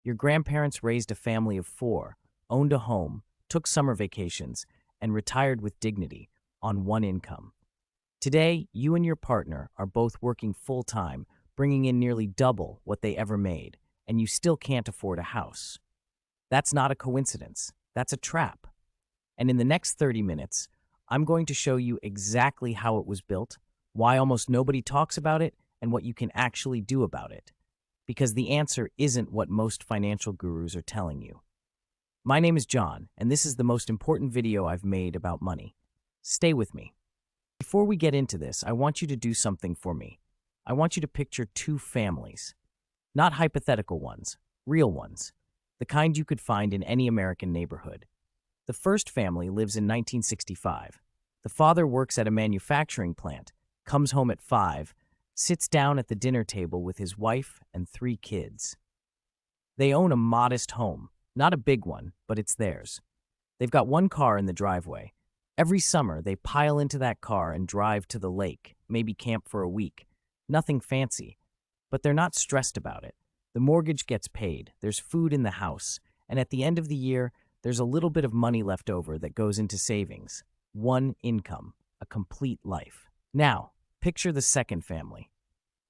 Your grandparents raised a family of four, owned a home, took summer vacations, and retired with dignity on one income. Today, you and your partner are both working full-time, bringing in nearly double what they ever made, and you still can't afford a house. That's not a coincidence. That's a trap. And in the next 30 minutes, I'm going to show you exactly how it was built, why almost nobody talks about it, and what you can actually do about it. Because the answer isn't what most financial gurus are telling you. My name is John, and this is the most important video I've made about money. Stay with me. Before we get into this, I want you to do something for me. I want you to picture two families. Not hypothetical ones, real ones. The kind you could find in any American neighborhood. The first family lives in 1965. The father works at a manufacturing plant, comes home at 5, sits down at the dinner table with his wife and 3 kids. They own a modest home, not a big one, but it's theirs. They've got one car in the driveway. Every summer, they pile into that car and drive to the lake, maybe camp for a week. Nothing fancy, but they're not stressed about it. The mortgage gets paid, there's food in the house, and at the end of the year, there's a little bit of money left over that goes into savings. One income, a complete life. Now, picture the second family.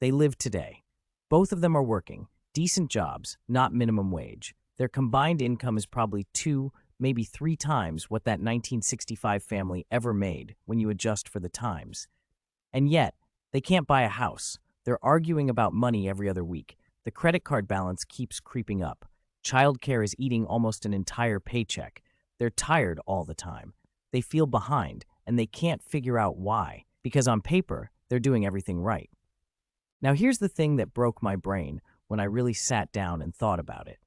They live today. Both of them are working, decent jobs, not minimum wage. Their combined income is probably 2, maybe 3 times what that 1965 family ever made when you adjust for the times. And yet, they can't buy a house. They're arguing about money every other week. The credit card balance keeps creeping up. Childcare is eating almost an entire paycheck. They're tired all the time. They feel behind, and they can't figure out why, because on paper, they're doing everything right. Now here's the thing that broke my brain when I really sat down and thought about it.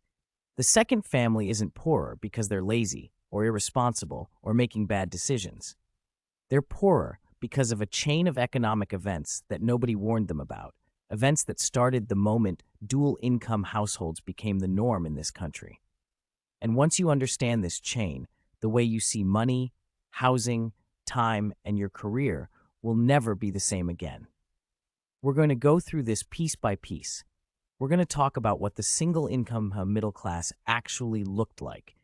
The second family isn't poorer because they're lazy, or irresponsible, or making bad decisions. They're poorer because of a chain of economic events that nobody warned them about. Events that started the moment dual-income households became the norm in this country. And once you understand this chain, the way you see money, housing, time, and your career will never be the same again. We're going to go through this piece by piece. We're going to talk about what the single-income middle class actually looked like,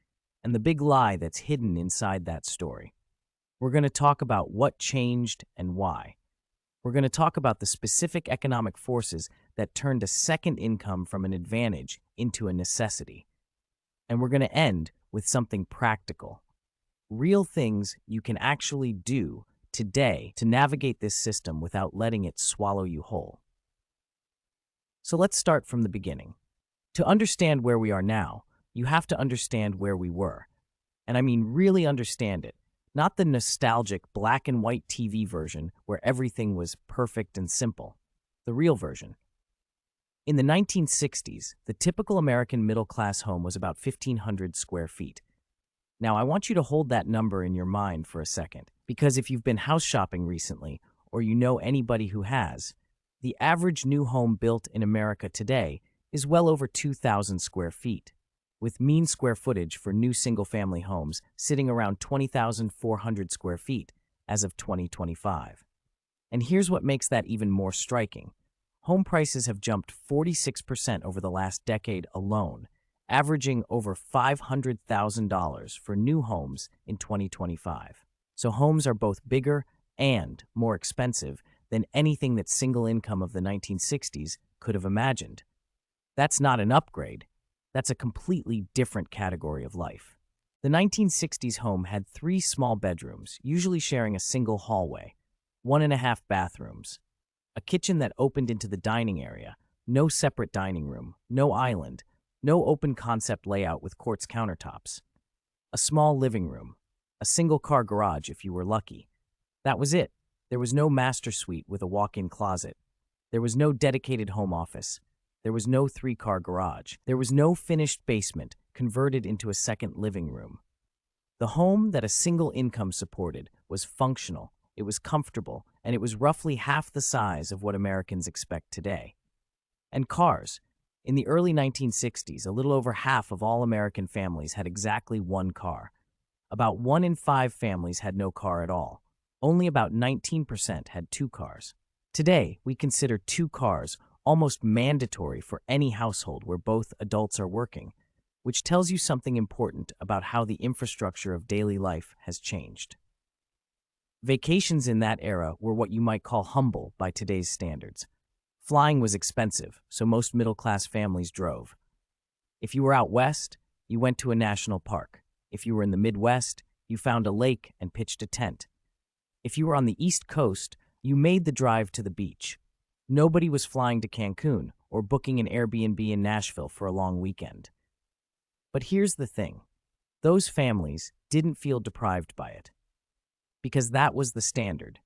and the big lie that's hidden inside that story. We're going to talk about what changed and why. We're going to talk about the specific economic forces that turned a second income from an advantage into a necessity. And we're going to end with something practical. Real things you can actually do today to navigate this system without letting it swallow you whole. So let's start from the beginning. To understand where we are now, you have to understand where we were. And I mean really understand it. Not the nostalgic black and white TV version where everything was perfect and simple. The real version. In the 1960s, the typical American middle-class home was about 1,500 square feet. Now, I want you to hold that number in your mind for a second, because if you've been house shopping recently, or you know anybody who has, the average new home built in America today is well over 2,000 square feet, with mean square footage for new single-family homes sitting around 20,400 square feet as of 2025. And here's what makes that even more striking. Home prices have jumped 46% over the last decade alone, averaging over $500,000 for new homes in 2025. So homes are both bigger and more expensive than anything that single income of the 1960s could have imagined. That's not an upgrade. That's a completely different category of life. The 1960s home had 3 small bedrooms, usually sharing a single hallway, 1.5 bathrooms, a kitchen that opened into the dining area, no separate dining room, no island, no open concept layout with quartz countertops, a small living room, a single-car garage if you were lucky. That was it. There was no master suite with a walk-in closet. There was no dedicated home office. There was no 3-car garage. There was no finished basement converted into a second living room. The home that a single income supported was functional, it was comfortable, and it was roughly half the size of what Americans expect today. And cars. In the early 1960s, a little over half of all American families had exactly one car. About 1 in 5 families had no car at all. Only about 19% had 2 cars. Today, we consider 2 cars almost mandatory for any household where both adults are working, which tells you something important about how the infrastructure of daily life has changed. Vacations in that era were what you might call humble by today's standards. Flying was expensive, so most middle-class families drove. If you were out west, you went to a national park. If you were in the Midwest, you found a lake and pitched a tent. If you were on the East Coast, you made the drive to the beach. Nobody was flying to Cancun or booking an Airbnb in Nashville for a long weekend. But here's the thing. Those families didn't feel deprived by it. Because that was the standard.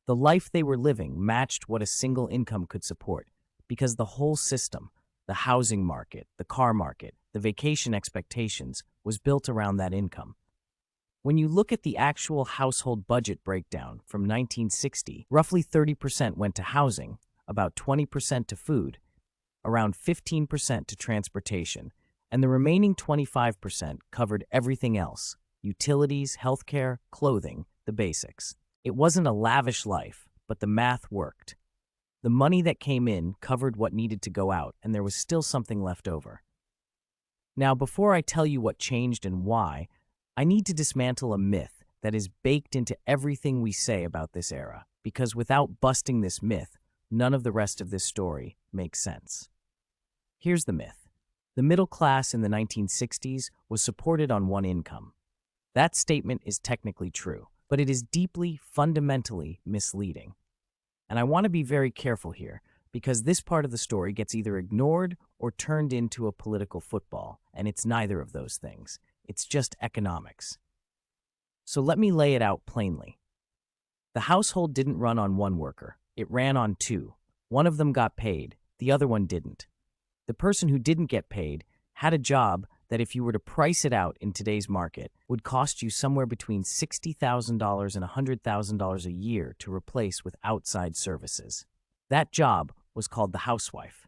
The life they were living matched what a single income could support, because the whole system, the housing market, the car market, the vacation expectations, was built around that income. When you look at the actual household budget breakdown from 1960, roughly 30% went to housing, about 20% to food, around 15% to transportation, and the remaining 25% covered everything else: utilities, healthcare, clothing, the basics. It wasn't a lavish life, but the math worked. The money that came in covered what needed to go out, and there was still something left over. Now, before I tell you what changed and why, I need to dismantle a myth that is baked into everything we say about this era, because without busting this myth, none of the rest of this story makes sense. Here's the myth. The middle class in the 1960s was supported on one income. That statement is technically true, but it is deeply, fundamentally misleading. And I want to be very careful here, because this part of the story gets either ignored or turned into a political football, and it's neither of those things. It's just economics. So let me lay it out plainly. The household didn't run on one worker. It ran on two. One of them got paid. The other one didn't. The person who didn't get paid had a job that, if you were to price it out in today's market, would cost you somewhere between $60,000 and $100,000 a year to replace with outside services. That job was called the housewife.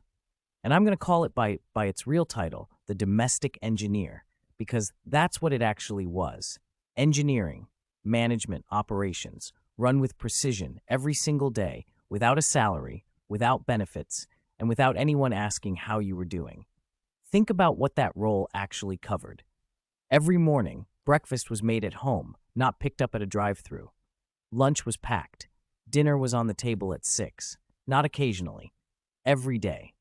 And I'm going to call it by its real title, the domestic engineer, because that's what it actually was. Engineering, management, operations, run with precision every single day, without a salary, without benefits, and without anyone asking how you were doing. Think about what that role actually covered. Every morning, breakfast was made at home, not picked up at a drive-thru. Lunch was packed. Dinner was on the table at 6, not occasionally, every day.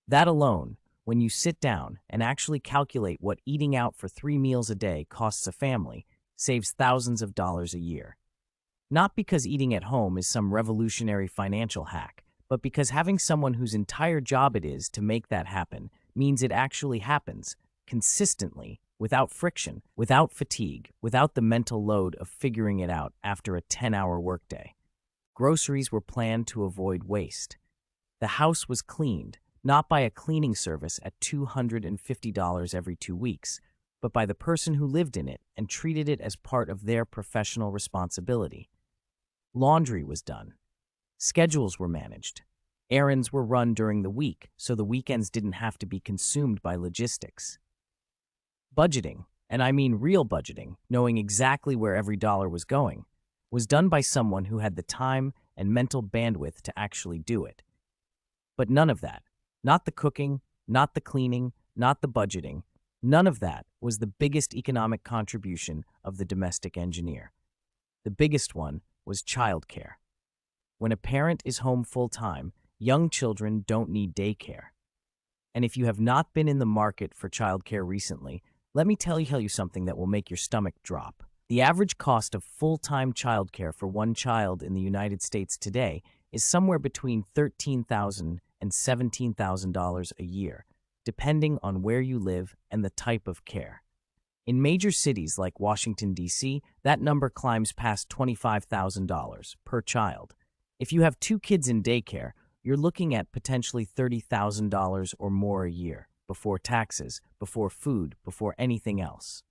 That alone, when you sit down and actually calculate what eating out for 3 meals a day costs a family, saves thousands of dollars a year. Not because eating at home is some revolutionary financial hack, but because having someone whose entire job it is to make that happen means it actually happens, consistently, without friction, without fatigue, without the mental load of figuring it out after a 10-hour workday. Groceries were planned to avoid waste. The house was cleaned, not by a cleaning service at $250 every 2 weeks, but by the person who lived in it and treated it as part of their professional responsibility. Laundry was done. Schedules were managed. Errands were run during the week, so the weekends didn't have to be consumed by logistics. Budgeting, and I mean real budgeting, knowing exactly where every dollar was going, was done by someone who had the time and mental bandwidth to actually do it. But none of that, not the cooking, not the cleaning, not the budgeting, none of that was the biggest economic contribution of the domestic engineer. The biggest one was childcare. When a parent is home full-time, young children don't need daycare. And if you have not been in the market for childcare recently, let me tell you something that will make your stomach drop. The average cost of full-time childcare for one child in the United States today is somewhere between $13,000 and $17,000 a year, depending on where you live and the type of care. In major cities like Washington, D.C., that number climbs past $25,000 per child. If you have 2 kids in daycare, you're looking at potentially $30,000 or more a year, before taxes, before food, before anything else.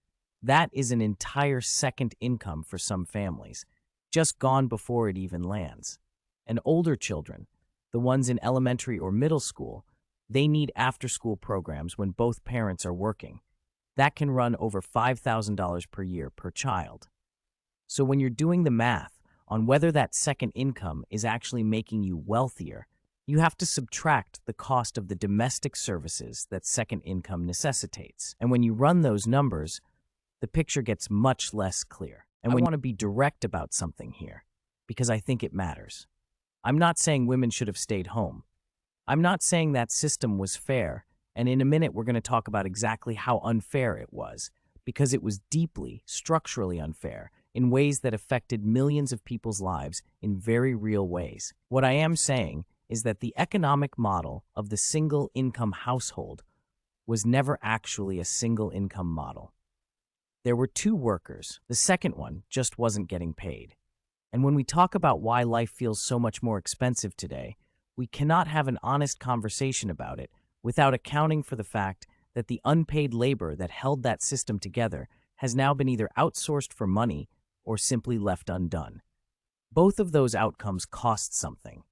That is an entire second income for some families, just gone before it even lands. And older children, the ones in elementary or middle school, they need after-school programs when both parents are working. That can run over $5,000 per year per child. So when you're doing the math on whether that second income is actually making you wealthier, You have to subtract the cost of the domestic services that second income necessitates. And when you run those numbers, the picture gets much less clear. And I want to be direct about something here, because I think it matters. I'm not saying women should have stayed home. I'm not saying that system was fair, and in a minute we're going to talk about exactly how unfair it was, because it was deeply, structurally unfair in ways that affected millions of people's lives in very real ways. What I am saying is that the economic model of the single-income household was never actually a single-income model. There were two workers. The second one just wasn't getting paid. And when we talk about why life feels so much more expensive today, we cannot have an honest conversation about it without accounting for the fact that the unpaid labor that held that system together has now been either outsourced for money or simply left undone. Both of those outcomes cost something.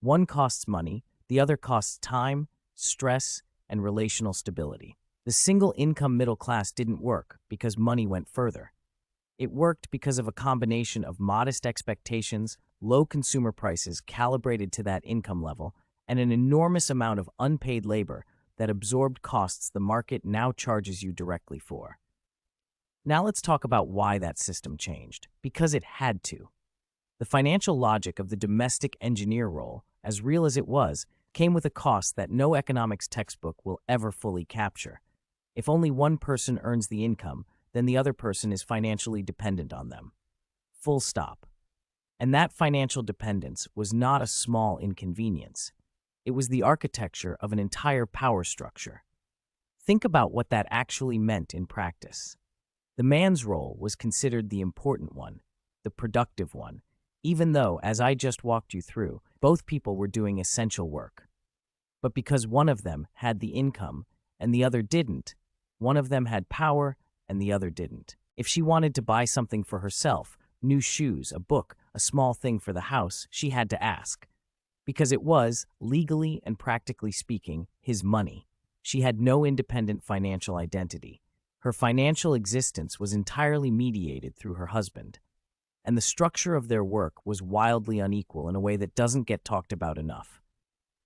One costs money, the other costs time, stress, and relational stability. The single-income middle class didn't work because money went further. It worked because of a combination of modest expectations, low consumer prices calibrated to that income level, and an enormous amount of unpaid labor that absorbed costs the market now charges you directly for. Now let's talk about why that system changed. Because it had to. The financial logic of the domestic engineer role, as real as it was, came with a cost that no economics textbook will ever fully capture. If only one person earns the income, then the other person is financially dependent on them. Full stop. And that financial dependence was not a small inconvenience. It was the architecture of an entire power structure. Think about what that actually meant in practice. The man's role was considered the important one, the productive one, even though, as I just walked you through, both people were doing essential work. But because one of them had the income and the other didn't, one of them had power and the other didn't. If she wanted to buy something for herself, new shoes, a book, a small thing for the house, she had to ask. Because it was, legally and practically speaking, his money. She had no independent financial identity. Her financial existence was entirely mediated through her husband. And the structure of their work was wildly unequal in a way that doesn't get talked about enough.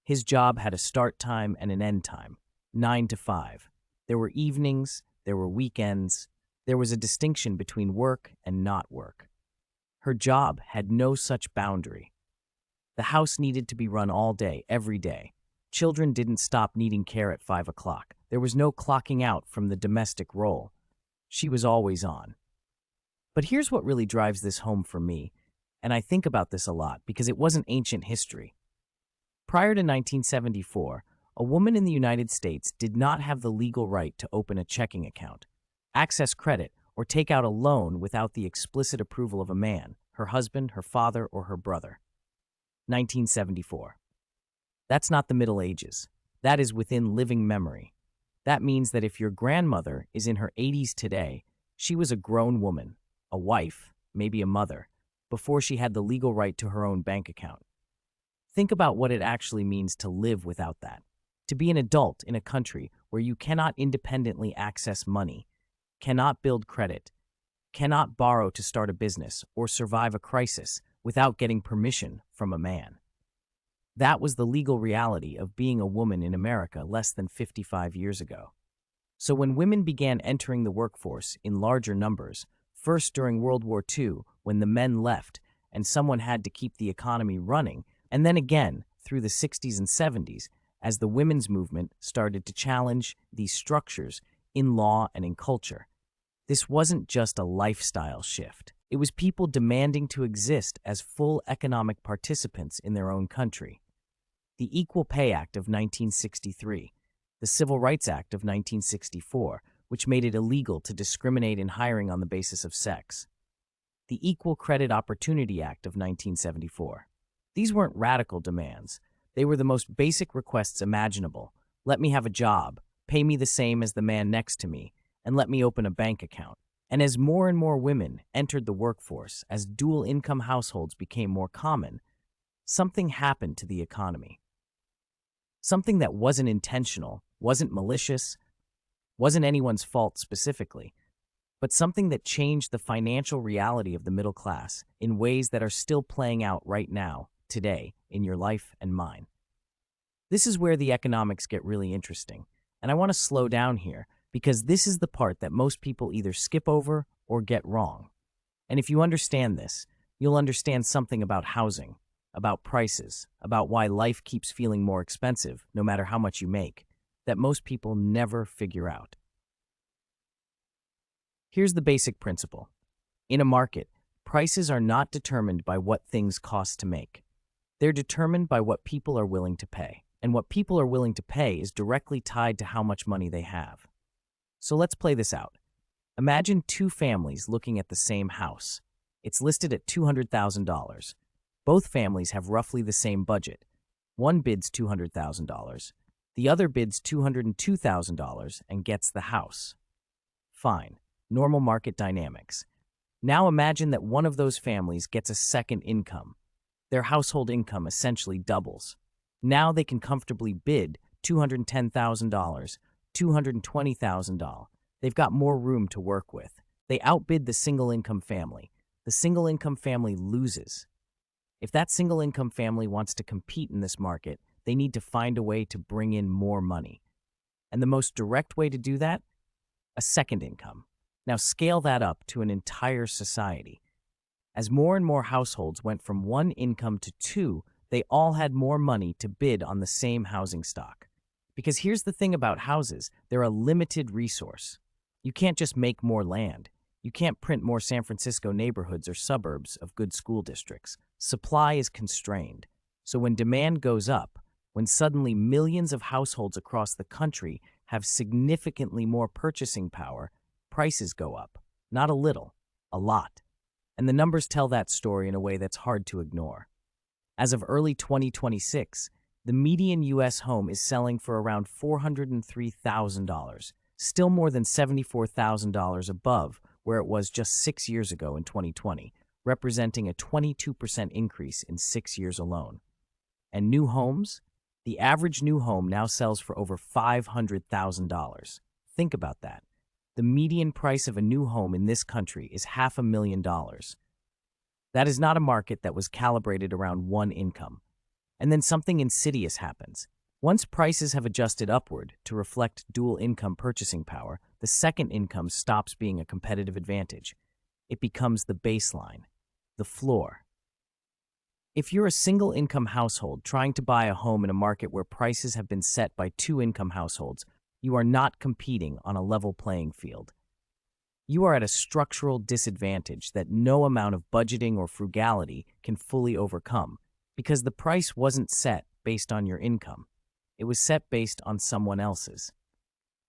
His job had a start time and an end time, 9 to 5. There were evenings, there were weekends, there was a distinction between work and not work. Her job had no such boundary. The house needed to be run all day, every day. Children didn't stop needing care at 5 o'clock. There was no clocking out from the domestic role. She was always on. But here's what really drives this home for me, and I think about this a lot because it wasn't ancient history. Prior to 1974, a woman in the United States did not have the legal right to open a checking account, access credit, or take out a loan without the explicit approval of a man, her husband, her father, or her brother. 1974. That's not the Middle Ages. That is within living memory. That means that if your grandmother is in her 80s today, she was a grown woman, a wife, maybe a mother, before she had the legal right to her own bank account. Think about what it actually means to live without that. To be an adult in a country where you cannot independently access money, cannot build credit, cannot borrow to start a business or survive a crisis without getting permission from a man. That was the legal reality of being a woman in America less than 55 years ago. So when women began entering the workforce in larger numbers, first during World War II when the men left and someone had to keep the economy running, and then again through the 60s and 70s as the women's movement started to challenge these structures in law and in culture. This wasn't just a lifestyle shift. It was people demanding to exist as full economic participants in their own country. The Equal Pay Act of 1963, the Civil Rights Act of 1964, which made it illegal to discriminate in hiring on the basis of sex. The Equal Credit Opportunity Act of 1974. These weren't radical demands. They were the most basic requests imaginable. Let me have a job, pay me the same as the man next to me, and let me open a bank account. And as more and more women entered the workforce, as dual-income households became more common, something happened to the economy. Something that wasn't intentional, wasn't malicious, wasn't anyone's fault specifically, but something that changed the financial reality of the middle class in ways that are still playing out right now, today, in your life and mine. This is where the economics get really interesting. And I want to slow down here because this is the part that most people either skip over or get wrong. And if you understand this, you'll understand something about housing, about prices, about why life keeps feeling more expensive no matter how much you make, that most people never figure out. Here's the basic principle. In a market, prices are not determined by what things cost to make. They're determined by what people are willing to pay. And what people are willing to pay is directly tied to how much money they have. So let's play this out. Imagine two families looking at the same house. It's listed at $200,000. Both families have roughly the same budget. One bids $200,000. The other bids $202,000 and gets the house. Fine. Normal market dynamics. Now imagine that one of those families gets a second income. Their household income essentially doubles. Now they can comfortably bid $210,000, $220,000. They've got more room to work with. They outbid the single-income family. The single-income family loses. If that single-income family wants to compete in this market, they need to find a way to bring in more money. And the most direct way to do that? A second income. Now scale that up to an entire society. As more and more households went from one income to two, they all had more money to bid on the same housing stock. Because here's the thing about houses, they're a limited resource. You can't just make more land. You can't print more San Francisco neighborhoods or suburbs of good school districts. Supply is constrained. So when demand goes up, when suddenly millions of households across the country have significantly more purchasing power, prices go up. Not a little, a lot. And the numbers tell that story in a way that's hard to ignore. As of early 2026, the median U.S. home is selling for around $403,000, still more than $74,000 above where it was just 6 years ago in 2020, representing a 22% increase in 6 years alone. And new homes? The average new home now sells for over $500,000. Think about that. The median price of a new home in this country is $500,000. That is not a market that was calibrated around one income. And then something insidious happens. Once prices have adjusted upward to reflect dual income purchasing power, the second income stops being a competitive advantage. It becomes the baseline, the floor. If you're a single income household trying to buy a home in a market where prices have been set by two income households, you are not competing on a level playing field. You are at a structural disadvantage that no amount of budgeting or frugality can fully overcome, because the price wasn't set based on your income. It was set based on someone else's.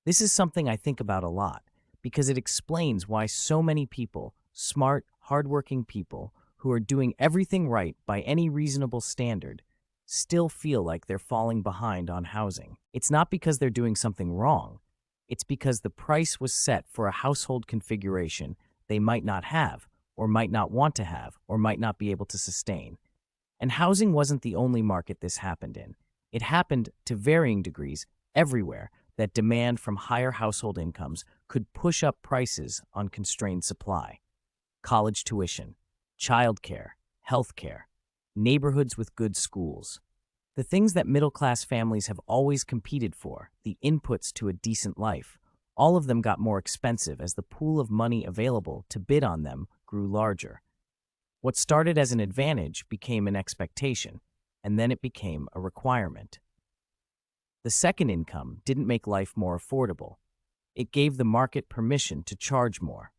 This is something I think about a lot, because it explains why so many people, smart, hardworking people, who are doing everything right by any reasonable standard, still feel like they're falling behind on housing. It's not because they're doing something wrong. It's because the price was set for a household configuration they might not have, or might not want to have, or might not be able to sustain. And housing wasn't the only market this happened in. It happened, to varying degrees, everywhere that demand from higher household incomes could push up prices on constrained supply. College tuition, childcare, healthcare, neighborhoods with good schools. The things that middle-class families have always competed for, the inputs to a decent life, all of them got more expensive as the pool of money available to bid on them grew larger. What started as an advantage became an expectation, and then it became a requirement. The second income didn't make life more affordable. It gave the market permission to charge more.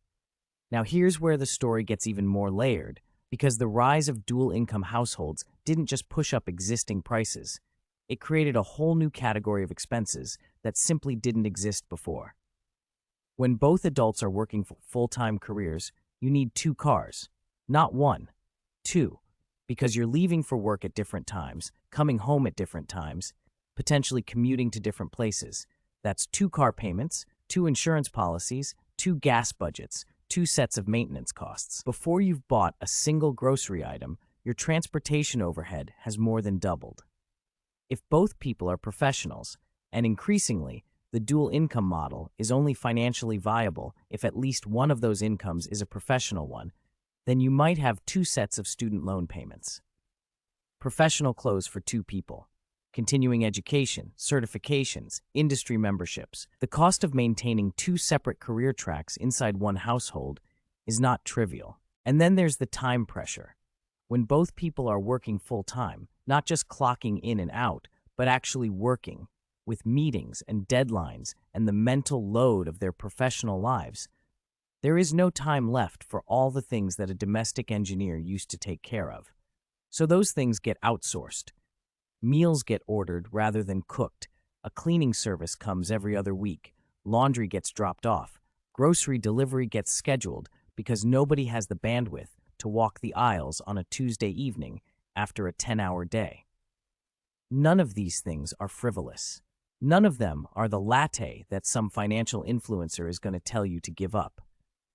Now here's where the story gets even more layered, because the rise of dual-income households didn't just push up existing prices. It created a whole new category of expenses that simply didn't exist before. When both adults are working full-time careers, you need two cars. Not one, two, because you're leaving for work at different times, coming home at different times, potentially commuting to different places. That's two car payments, two insurance policies, two gas budgets, two sets of maintenance costs. Before you've bought a single grocery item, your transportation overhead has more than doubled. If both people are professionals, and increasingly, the dual income model is only financially viable if at least one of those incomes is a professional one, then you might have two sets of student loan payments. Professional clothes for two people. continuing education, certifications, industry memberships. The cost of maintaining two separate career tracks inside one household is not trivial. And then there's the time pressure. When both people are working full-time, not just clocking in and out, but actually working, with meetings and deadlines and the mental load of their professional lives, there is no time left for all the things that a domestic engineer used to take care of. So those things get outsourced. Meals get ordered rather than cooked. A cleaning service comes every other week. Laundry gets dropped off. Grocery delivery gets scheduled because nobody has the bandwidth to walk the aisles on a Tuesday evening after a 10-hour day. None of these things are frivolous. None of them are the latte that some financial influencer is going to tell you to give up.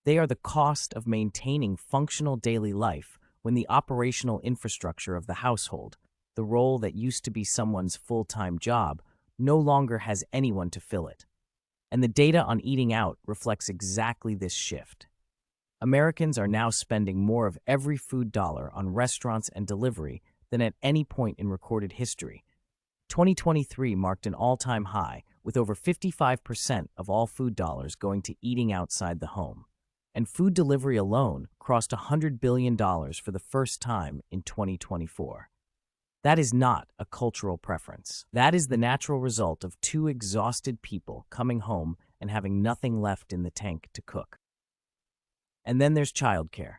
They are the cost of maintaining functional daily life when the operational infrastructure of the household, the role that used to be someone's full-time job, no longer has anyone to fill it. And the data on eating out reflects exactly this shift. Americans are now spending more of every food dollar on restaurants and delivery than at any point in recorded history. 2023 marked an all-time high, with over 55% of all food dollars going to eating outside the home. And food delivery alone crossed $100 billion for the first time in 2024. That is not a cultural preference. That is the natural result of two exhausted people coming home and having nothing left in the tank to cook. And then there's childcare.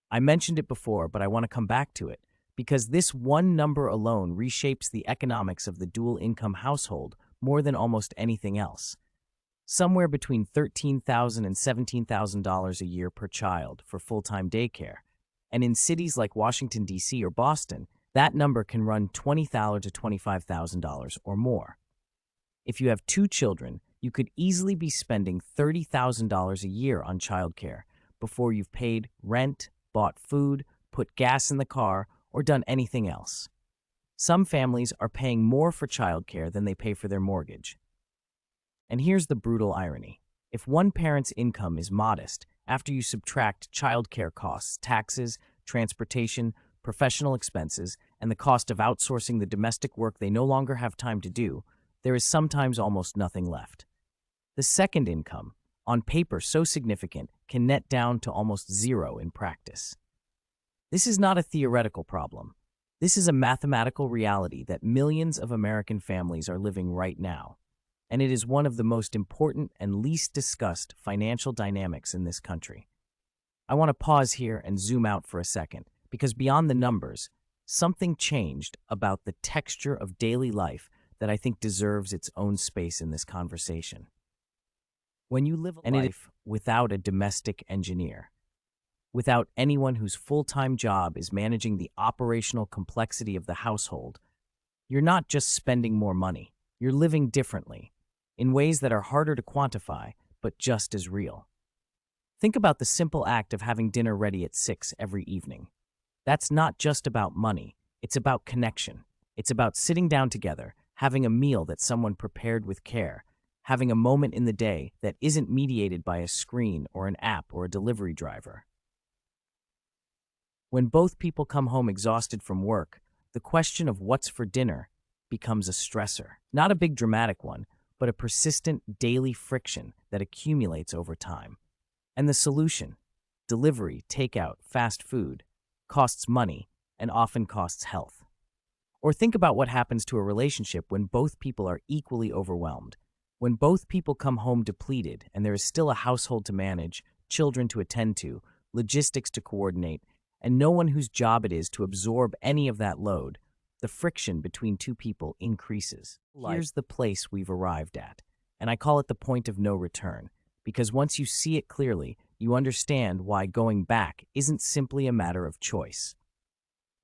I mentioned it before, but I want to come back to it, because this one number alone reshapes the economics of the dual-income household more than almost anything else. Somewhere between $13,000 and $17,000 a year per child for full-time daycare. And in cities like Washington, D.C. or Boston, that number can run $20,000 to $25,000 or more. If you have two children, you could easily be spending $30,000 a year on childcare before you've paid rent, bought food, put gas in the car, or done anything else. Some families are paying more for childcare than they pay for their mortgage. And here's the brutal irony. If one parent's income is modest, after you subtract childcare costs, taxes, transportation, professional expenses, and the cost of outsourcing the domestic work they no longer have time to do, there is sometimes almost nothing left. The second income, on paper so significant, can net down to almost zero in practice. This is not a theoretical problem. This is a mathematical reality that millions of American families are living right now. And it is one of the most important and least discussed financial dynamics in this country. I want to pause here and zoom out for a second, because beyond the numbers, something changed about the texture of daily life that I think deserves its own space in this conversation. When you live a life without a domestic engineer, without anyone whose full-time job is managing the operational complexity of the household, you're not just spending more money, you're living differently, in ways that are harder to quantify, but just as real. Think about the simple act of having dinner ready at 6 every evening. That's not just about money, it's about connection. It's about sitting down together, having a meal that someone prepared with care, having a moment in the day that isn't mediated by a screen or an app or a delivery driver. When both people come home exhausted from work, the question of what's for dinner becomes a stressor. Not a big dramatic one, but a persistent daily friction that accumulates over time. And the solution, delivery, takeout, fast food, costs money and often costs health. Or think about what happens to a relationship when both people are equally overwhelmed. When both people come home depleted and there is still a household to manage, children to attend to, logistics to coordinate, and no one whose job it is to absorb any of that load, the friction between two people increases. Here's the place we've arrived at, and I call it the point of no return, because once you see it clearly, you understand why going back isn't simply a matter of choice.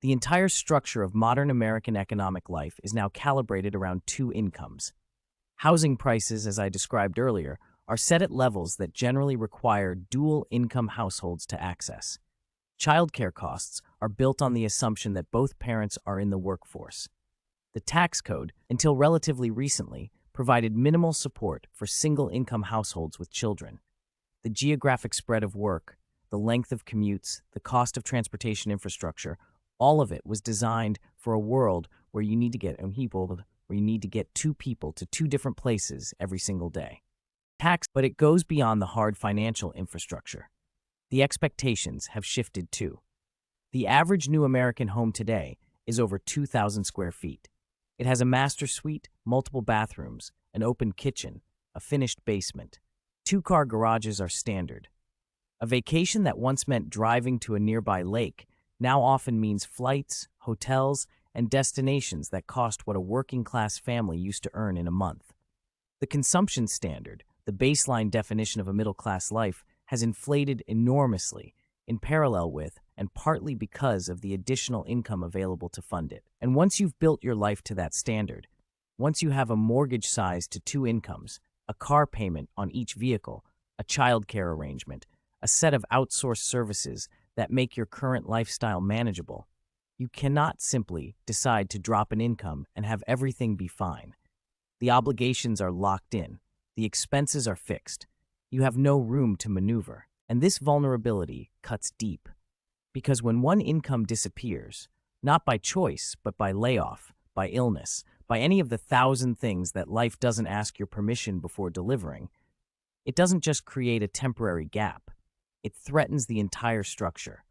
The entire structure of modern American economic life is now calibrated around two incomes. Housing prices, as I described earlier, are set at levels that generally require dual-income households to access. Childcare costs are built on the assumption that both parents are in the workforce. The tax code, until relatively recently, provided minimal support for single-income households with children. The geographic spread of work, the length of commutes, the cost of transportation infrastructure, all of it was designed for a world where you need to get two people to two different places every single day. But it goes beyond the hard financial infrastructure. The expectations have shifted too. The average new American home today is over 2,000 square feet. It has a master suite, multiple bathrooms, an open kitchen, a finished basement. Two-car garages are standard. A vacation that once meant driving to a nearby lake now often means flights, hotels, and destinations that cost what a working-class family used to earn in a month. The consumption standard, the baseline definition of a middle-class life, has inflated enormously in parallel with and partly because of the additional income available to fund it. And once you've built your life to that standard, once you have a mortgage size to two incomes, a car payment on each vehicle, a childcare arrangement, a set of outsourced services that make your current lifestyle manageable, you cannot simply decide to drop an income and have everything be fine. The obligations are locked in. The expenses are fixed. You have no room to maneuver. And this vulnerability cuts deep. Because when one income disappears, not by choice, but by layoff, by illness, by any of the 1,000 things that life doesn't ask your permission before delivering, it doesn't just create a temporary gap. It threatens the entire structure.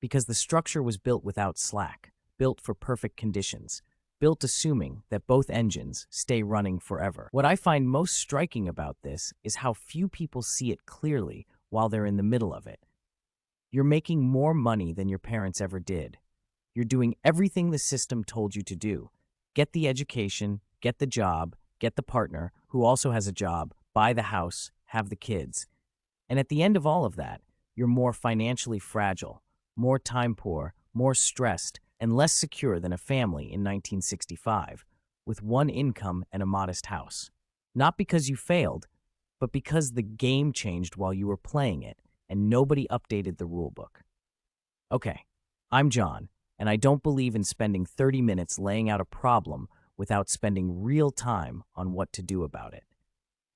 Because the structure was built without slack, built for perfect conditions, built assuming that both engines stay running forever. What I find most striking about this is how few people see it clearly while they're in the middle of it. You're making more money than your parents ever did. You're doing everything the system told you to do. Get the education, get the job, get the partner who also has a job, buy the house, have the kids. And at the end of all of that, you're more financially fragile, more time poor, more stressed, and less secure than a family in 1965, with one income and a modest house. Not because you failed, but because the game changed while you were playing it, and nobody updated the rulebook. Okay, I'm John, and I don't believe in spending 30 minutes laying out a problem without spending real time on what to do about it.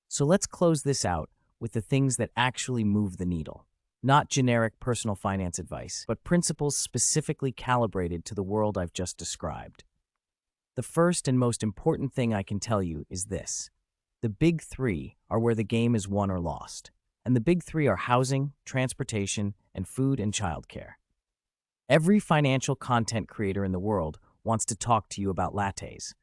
So let's close this out with the things that actually move the needle. Not generic personal finance advice, but principles specifically calibrated to the world I've just described. The first and most important thing I can tell you is this. The big three are where the game is won or lost. And the big three are housing, transportation, and food and childcare. Every financial content creator in the world wants to talk to you about lattes,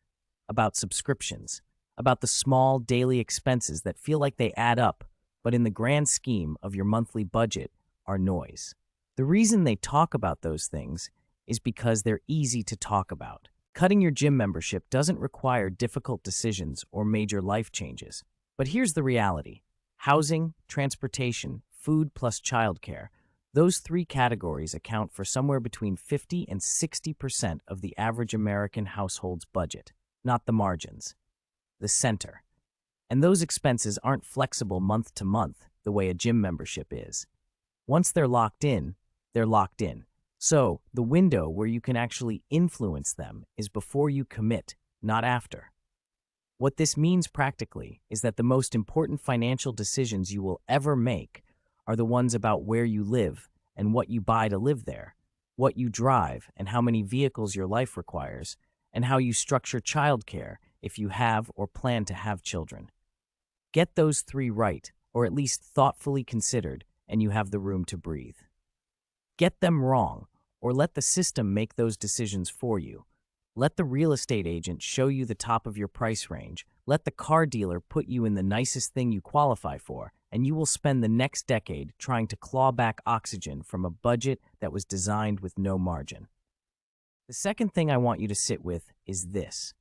about subscriptions, about the small daily expenses that feel like they add up, but in the grand scheme of your monthly budget are noise. The reason they talk about those things is because they're easy to talk about. Cutting your gym membership doesn't require difficult decisions or major life changes. But here's the reality. Housing, transportation, food plus childcare, those three categories account for somewhere between 50 and 60% of the average American household's budget, not the margins, the center. And those expenses aren't flexible month to month the way a gym membership is. Once they're locked in, they're locked in. So, the window where you can actually influence them is before you commit, not after. What this means practically is that the most important financial decisions you will ever make are the ones about where you live and what you buy to live there, what you drive and how many vehicles your life requires, and how you structure childcare if you have or plan to have children. Get those three right, or at least thoughtfully considered, and you have the room to breathe. Get them wrong, or let the system make those decisions for you. Let the real estate agent show you the top of your price range. Let the car dealer put you in the nicest thing you qualify for, and you will spend the next decade trying to claw back oxygen from a budget that was designed with no margin. The second thing I want you to sit with is this.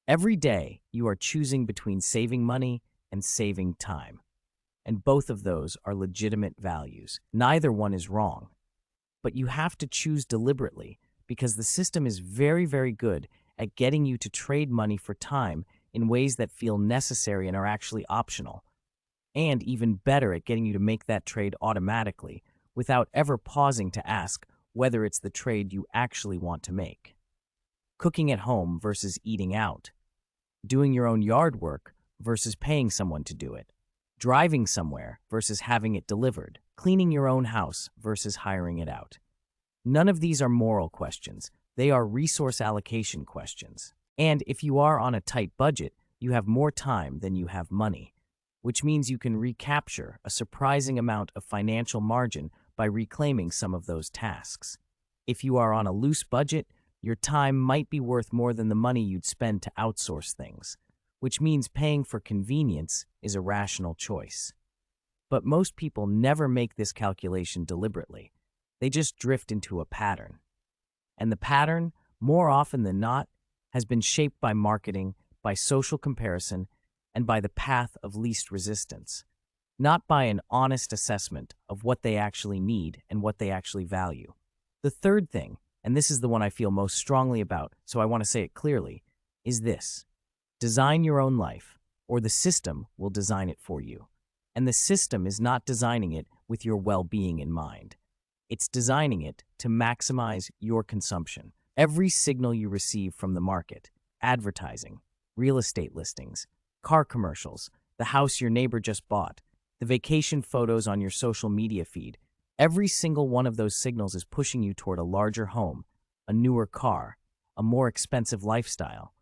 Every day, you are choosing between saving money and saving time. And both of those are legitimate values. Neither one is wrong. But you have to choose deliberately because the system is very, very good at getting you to trade money for time in ways that feel necessary and are actually optional. And even better at getting you to make that trade automatically without ever pausing to ask whether it's the trade you actually want to make. Cooking at home versus eating out. Doing your own yard work versus paying someone to do it. Driving somewhere versus having it delivered. Cleaning your own house versus hiring it out. None of these are moral questions. They are resource allocation questions. And if you are on a tight budget, you have more time than you have money, which means you can recapture a surprising amount of financial margin by reclaiming some of those tasks. If you are on a loose budget, your time might be worth more than the money you'd spend to outsource things, which means paying for convenience is a rational choice. But most people never make this calculation deliberately. They just drift into a pattern. And the pattern, more often than not, has been shaped by marketing, by social comparison, and by the path of least resistance, not by an honest assessment of what they actually need and what they actually value. The third thing, and this is the one I feel most strongly about, so I want to say it clearly, is this. Design your own life, or the system will design it for you. And the system is not designing it with your well-being in mind. It's designing it to maximize your consumption. Every signal you receive from the market, advertising, real estate listings, car commercials, the house your neighbor just bought, the vacation photos on your social media feed, every single one of those signals is pushing you toward a larger home, a newer car, a more expensive lifestyle,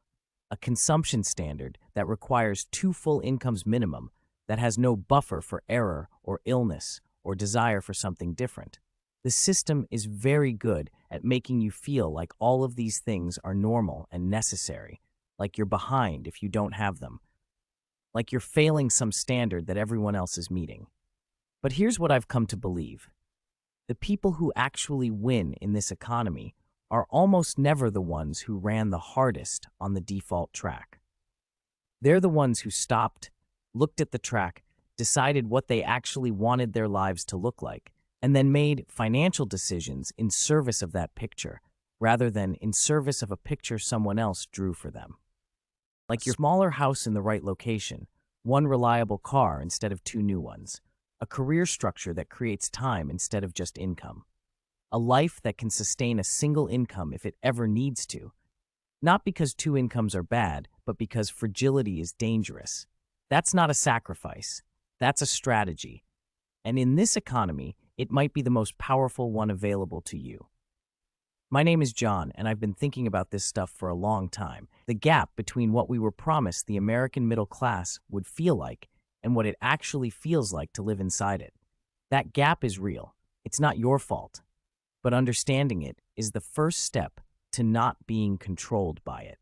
a consumption standard that requires 2 full incomes minimum, that has no buffer for error or illness or desire for something different. The system is very good at making you feel like all of these things are normal and necessary, like you're behind if you don't have them, like you're failing some standard that everyone else is meeting. But here's what I've come to believe. The people who actually win in this economy are almost never the ones who ran the hardest on the default track. They're the ones who stopped, looked at the track, decided what they actually wanted their lives to look like, and then made financial decisions in service of that picture, rather than in service of a picture someone else drew for them. Like your smaller house in the right location, one reliable car instead of 2 new ones, a career structure that creates time instead of just income, a life that can sustain a single income if it ever needs to, not because 2 incomes are bad, but because fragility is dangerous. That's not a sacrifice. That's a strategy. And in this economy, it might be the most powerful one available to you. My name is John, and I've been thinking about this stuff for a long time. The gap between what we were promised the American middle class would feel like and what it actually feels like to live inside it. That gap is real. It's not your fault. But understanding it is the first step to not being controlled by it.